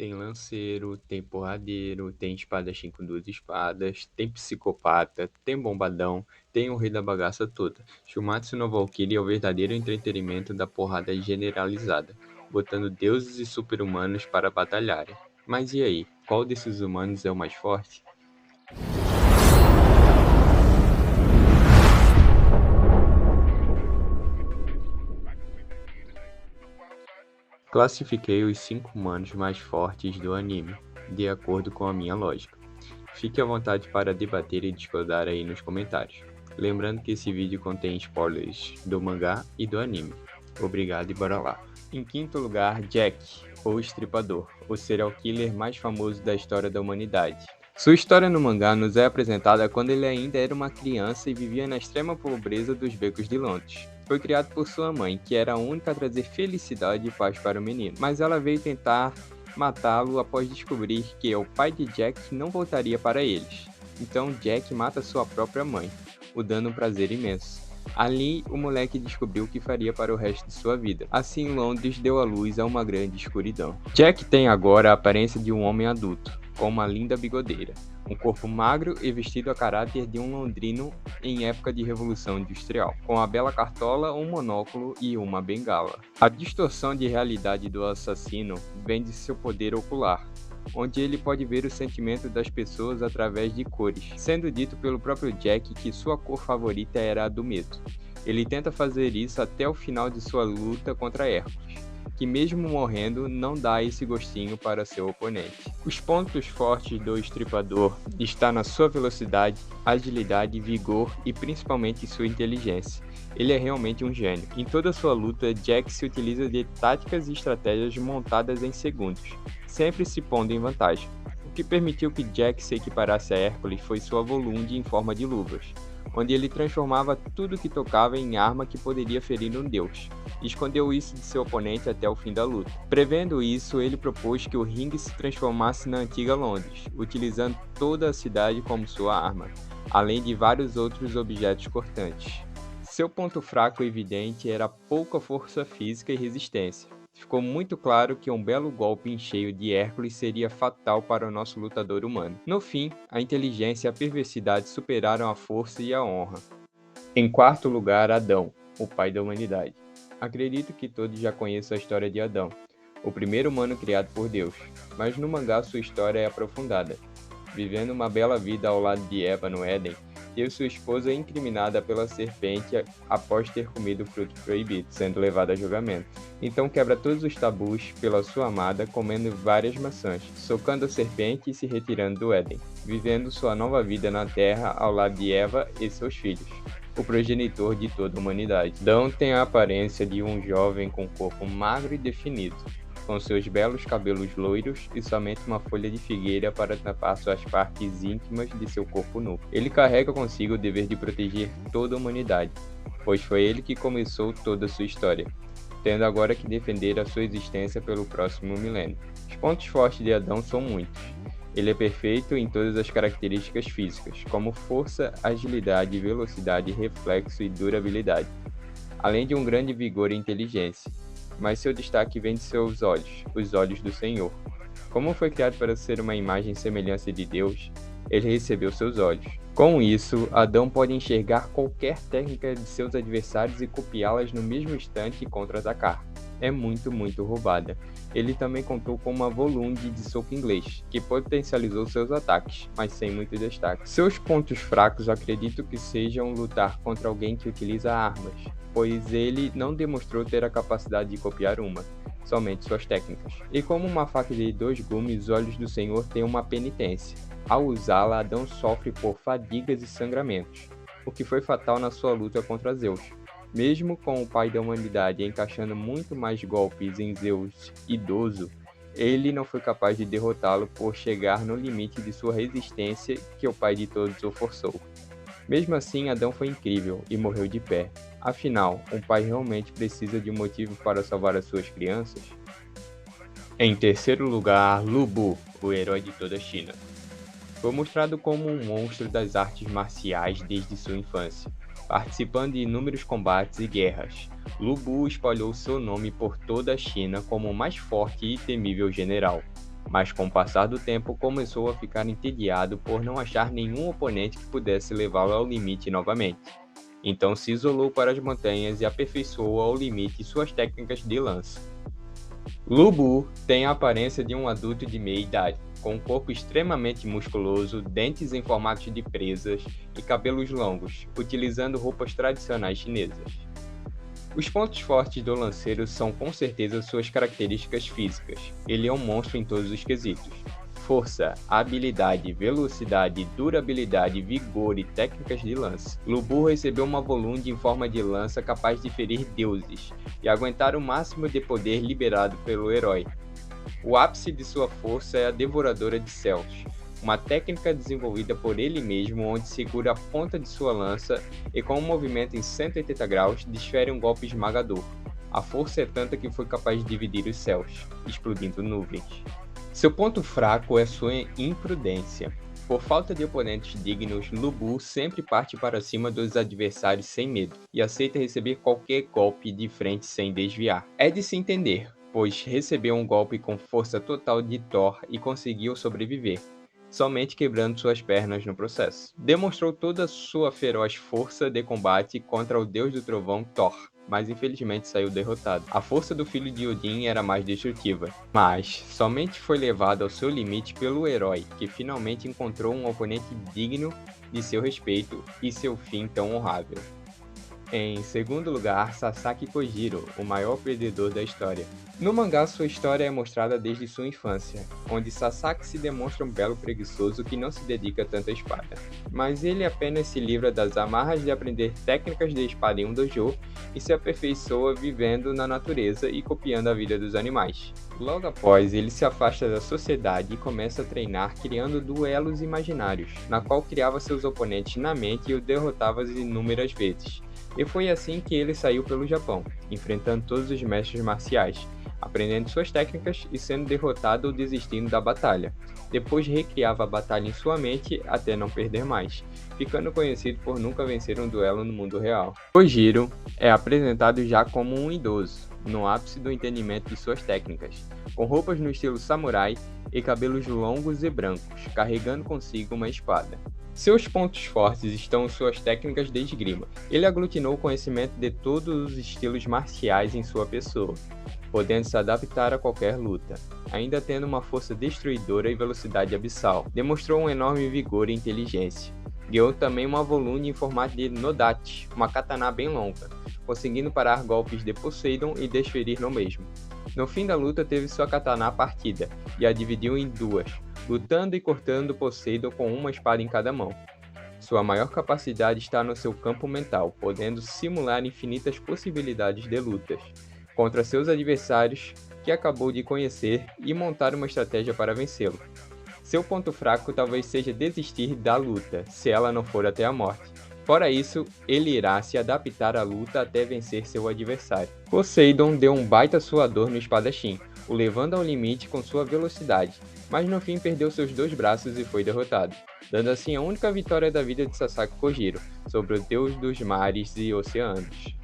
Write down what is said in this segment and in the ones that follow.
Tem lanceiro, tem porradeiro, tem espadachim com duas espadas, tem psicopata, tem bombadão, tem o rei da bagaça toda. Shumatsu no Valkyrie é o verdadeiro entretenimento da porrada generalizada, botando deuses e super-humanos para batalharem. Mas e aí, qual desses humanos é o mais forte? Classifiquei os 5 humanos mais fortes do anime, de acordo com a minha lógica. Fique à vontade para debater e discordar aí nos comentários. Lembrando que esse vídeo contém spoilers do mangá e do anime. Obrigado e bora lá. Em quinto lugar, Jack, o Estripador, o serial killer mais famoso da história da humanidade. Sua história no mangá nos é apresentada quando ele ainda era uma criança e vivia na extrema pobreza dos becos de Londres. Foi criado por sua mãe, que era a única a trazer felicidade e paz para o menino, mas ela veio tentar matá-lo após descobrir que o pai de Jack não voltaria para eles. Então Jack mata sua própria mãe, o dando um prazer imenso. Ali, o moleque descobriu o que faria para o resto de sua vida. Assim, Londres deu à luz a uma grande escuridão. Jack tem agora a aparência de um homem adulto, com uma linda bigodeira, um corpo magro e vestido a caráter de um londrino em época de Revolução Industrial, com a bela cartola, um monóculo e uma bengala. A distorção de realidade do assassino vem de seu poder ocular, onde ele pode ver o sentimento das pessoas através de cores, sendo dito pelo próprio Jack que sua cor favorita era a do medo. Ele tenta fazer isso até o final de sua luta contra Hércules, que mesmo morrendo não dá esse gostinho para seu oponente. Os pontos fortes do Estripador estão na sua velocidade, agilidade, vigor e principalmente sua inteligência. Ele é realmente um gênio. Em toda sua luta, Jack se utiliza de táticas e estratégias montadas em segundos, sempre se pondo em vantagem. O que permitiu que Jack se equiparasse a Hércules foi sua Volund em forma de luvas, onde ele transformava tudo que tocava em arma que poderia ferir um deus, e escondeu isso de seu oponente até o fim da luta. Prevendo isso, ele propôs que o ringue se transformasse na antiga Londres, utilizando toda a cidade como sua arma, além de vários outros objetos cortantes. Seu ponto fraco evidente era a pouca força física e resistência. Ficou muito claro que um belo golpe em cheio de Hércules seria fatal para o nosso lutador humano. No fim, a inteligência e a perversidade superaram a força e a honra. Em quarto lugar, Adão, o pai da humanidade. Acredito que todos já conheçam a história de Adão, o primeiro humano criado por Deus, mas no mangá sua história é aprofundada. Vivendo uma bela vida ao lado de Eva no Éden, teve sua esposa incriminada pela serpente após ter comido o fruto proibido, sendo levada a julgamento. Então quebra todos os tabus pela sua amada, comendo várias maçãs, socando a serpente e se retirando do Éden, vivendo sua nova vida na Terra ao lado de Eva e seus filhos, o progenitor de toda a humanidade. Adão tem a aparência de um jovem com corpo magro e definido, com seus belos cabelos loiros e somente uma folha de figueira para tapar suas partes íntimas de seu corpo nu. Ele carrega consigo o dever de proteger toda a humanidade, pois foi ele que começou toda a sua história, tendo agora que defender a sua existência pelo próximo milênio. Os pontos fortes de Adão são muitos. Ele é perfeito em todas as características físicas, como força, agilidade, velocidade, reflexo e durabilidade, além de um grande vigor e inteligência. Mas seu destaque vem de seus olhos, os olhos do Senhor. Como foi criado para ser uma imagem e semelhança de Deus, ele recebeu seus olhos. Com isso, Adão pode enxergar qualquer técnica de seus adversários e copiá-las no mesmo instante e contra-atacar. É muito roubada. Ele também contou com uma Volund de soco inglês, que potencializou seus ataques, mas sem muito destaque. Seus pontos fracos acredito que sejam lutar contra alguém que utiliza armas, pois ele não demonstrou ter a capacidade de copiar uma, somente suas técnicas. E como uma faca de dois gumes, os olhos do Senhor têm uma penitência. Ao usá-la, Adão sofre por fadigas e sangramentos, o que foi fatal na sua luta contra Zeus. Mesmo com o pai da humanidade encaixando muito mais golpes em Zeus idoso, ele não foi capaz de derrotá-lo por chegar no limite de sua resistência que o pai de todos o forçou. Mesmo assim, Adão foi incrível e morreu de pé. Afinal, um pai realmente precisa de um motivo para salvar as suas crianças? Em terceiro lugar, Lu Bu, o herói de toda a China. Foi mostrado como um monstro das artes marciais desde sua infância, participando de inúmeros combates e guerras. Lu Bu espalhou seu nome por toda a China como o mais forte e temível general. mas com o passar do tempo começou a ficar entediado por não achar nenhum oponente que pudesse levá-lo ao limite novamente. Então se isolou para as montanhas e aperfeiçoou ao limite suas técnicas de lança. Lu Bu tem a aparência de um adulto de meia idade, com um corpo extremamente musculoso, dentes em formato de presas e cabelos longos, utilizando roupas tradicionais chinesas. Os pontos fortes do lanceiro são com certeza suas características físicas. Ele é um monstro em todos os quesitos. Força, habilidade, velocidade, durabilidade, vigor e técnicas de lança. Lu Bu recebeu uma Volund em forma de lança capaz de ferir deuses e aguentar o máximo de poder liberado pelo herói. O ápice de sua força é a Devoradora de Céus, uma técnica desenvolvida por ele mesmo onde segura a ponta de sua lança e com um movimento em 180 graus desfere um golpe esmagador. A força é tanta que foi capaz de dividir os céus, explodindo nuvens. Seu ponto fraco é sua imprudência. Por falta de oponentes dignos, Lu Bu sempre parte para cima dos adversários sem medo e aceita receber qualquer golpe de frente sem desviar. É de se entender, pois recebeu um golpe com força total de Thor e conseguiu sobreviver, somente quebrando suas pernas no processo. Demonstrou toda sua feroz força de combate contra o deus do trovão Thor, mas infelizmente saiu derrotado. A força do filho de Odin era mais destrutiva, mas somente foi levado ao seu limite pelo herói, que finalmente encontrou um oponente digno de seu respeito e seu fim tão honrável. Em segundo lugar, Sasaki Kojiro, o maior perdedor da história. No mangá, sua história é mostrada desde sua infância, onde Sasaki se demonstra um belo preguiçoso que não se dedica tanto à espada. Mas ele apenas se livra das amarras de aprender técnicas de espada em um dojo e se aperfeiçoa vivendo na natureza e copiando a vida dos animais. Logo após, ele se afasta da sociedade e começa a treinar criando duelos imaginários, na qual criava seus oponentes na mente e os derrotava inúmeras vezes. E foi assim que ele saiu pelo Japão, enfrentando todos os mestres marciais, aprendendo suas técnicas e sendo derrotado ou desistindo da batalha. Depois recriava a batalha em sua mente até não perder mais, ficando conhecido por nunca vencer um duelo no mundo real. Kojiro é apresentado já como um idoso, no ápice do entendimento de suas técnicas, com roupas no estilo samurai e cabelos longos e brancos, carregando consigo uma espada. Seus pontos fortes estão em suas técnicas de esgrima. Ele aglutinou o conhecimento de todos os estilos marciais em sua pessoa, podendo se adaptar a qualquer luta, ainda tendo uma força destruidora e velocidade abissal. Demonstrou um enorme vigor e inteligência. Ganhou também uma Volund em formato de Nodachi, uma katana bem longa, conseguindo parar golpes de Poseidon e desferir no mesmo. No fim da luta teve sua katana partida, e a dividiu em duas, lutando e cortando Poseidon com uma espada em cada mão. Sua maior capacidade está no seu campo mental, podendo simular infinitas possibilidades de lutas contra seus adversários que acabou de conhecer e montar uma estratégia para vencê-lo. Seu ponto fraco talvez seja desistir da luta, se ela não for até a morte. Fora isso, ele irá se adaptar à luta até vencer seu adversário. Poseidon deu um baita suador no espadachim, o levando ao limite com sua velocidade, mas no fim perdeu seus dois braços e foi derrotado, dando assim a única vitória da vida de Sasaki Kojiro sobre o deus dos mares e oceanos.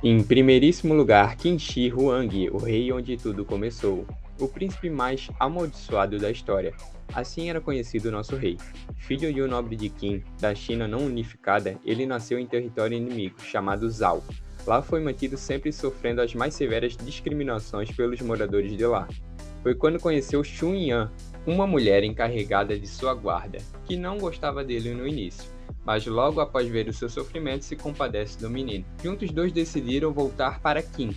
Em primeiríssimo lugar, Qinshi Huang, o rei onde tudo começou, o príncipe mais amaldiçoado da história. Assim era conhecido nosso rei. Filho de um nobre de Qin, da China não unificada, ele nasceu em território inimigo, chamado Zhao. Lá foi mantido sempre sofrendo as mais severas discriminações pelos moradores de lá. Foi quando conheceu Xun Yan, uma mulher encarregada de sua guarda, que não gostava dele no início, mas logo após ver o seu sofrimento se compadece do menino. Juntos os dois decidiram voltar para Qin,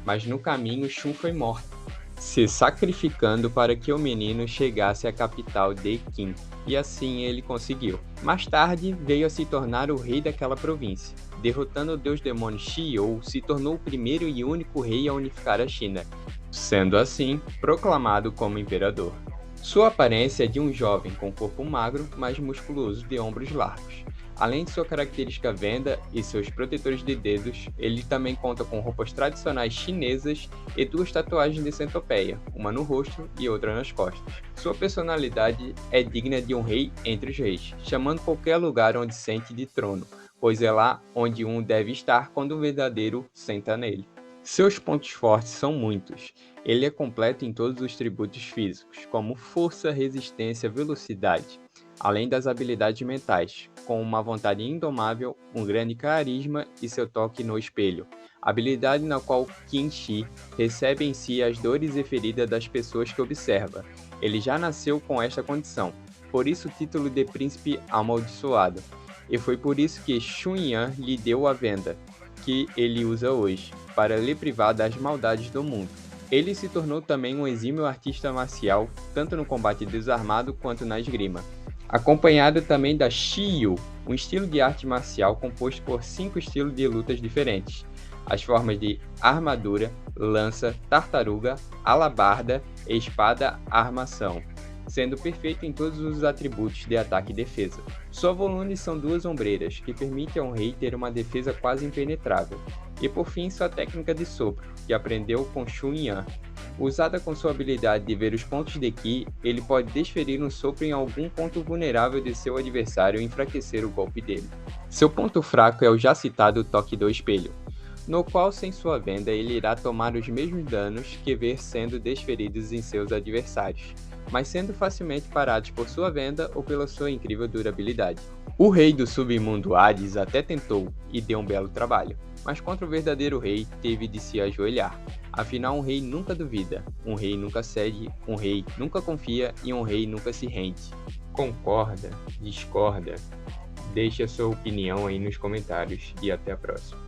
mas no caminho Xun foi morta, se sacrificando para que o menino chegasse à capital de Qin, e assim ele conseguiu. Mais tarde, veio a se tornar o rei daquela província. Derrotando o deus demônio Shiyou, se tornou o primeiro e único rei a unificar a China, sendo assim proclamado como imperador. Sua aparência é de um jovem com corpo magro, mas musculoso de ombros largos. Além de sua característica venda e seus protetores de dedos, ele também conta com roupas tradicionais chinesas e duas tatuagens de centopeia, uma no rosto e outra nas costas. Sua personalidade é digna de um rei entre os reis, chamando qualquer lugar onde sente de trono, pois é lá onde um deve estar quando o verdadeiro senta nele. Seus pontos fortes são muitos. Ele é completo em todos os tributos físicos, como força, resistência, velocidade, além das habilidades mentais, com uma vontade indomável, um grande carisma e seu toque no espelho, habilidade na qual Qin Shi recebe em si as dores e feridas das pessoas que observa. Ele já nasceu com esta condição, por isso o título de príncipe amaldiçoado. E foi por isso que Xun Yan lhe deu a venda, que ele usa hoje, para lhe privar das maldades do mundo. Ele se tornou também um exímio artista marcial, tanto no combate desarmado quanto na esgrima. Acompanhado também da Shiyu, um estilo de arte marcial composto por 5 estilos de lutas diferentes. As formas de armadura, lança, tartaruga, alabarda e espada-armação, sendo perfeito em todos os atributos de ataque e defesa. Sua volune são 2 ombreiras, que permitem ao rei ter uma defesa quase impenetrável. E por fim, sua técnica de sopro, que aprendeu com Xun Yan. Usada com sua habilidade de ver os pontos de Qi, ele pode desferir um sopro em algum ponto vulnerável de seu adversário e enfraquecer o golpe dele. Seu ponto fraco é o já citado toque do espelho, no qual sem sua venda ele irá tomar os mesmos danos que ver sendo desferidos em seus adversários, mas sendo facilmente parados por sua venda ou pela sua incrível durabilidade. O rei do submundo Hades até tentou e deu um belo trabalho, mas contra o verdadeiro rei teve de se ajoelhar. Afinal, um rei nunca duvida, um rei nunca cede, um rei nunca confia e um rei nunca se rende. Concorda? Discorda? Deixe a sua opinião aí nos comentários e até a próxima.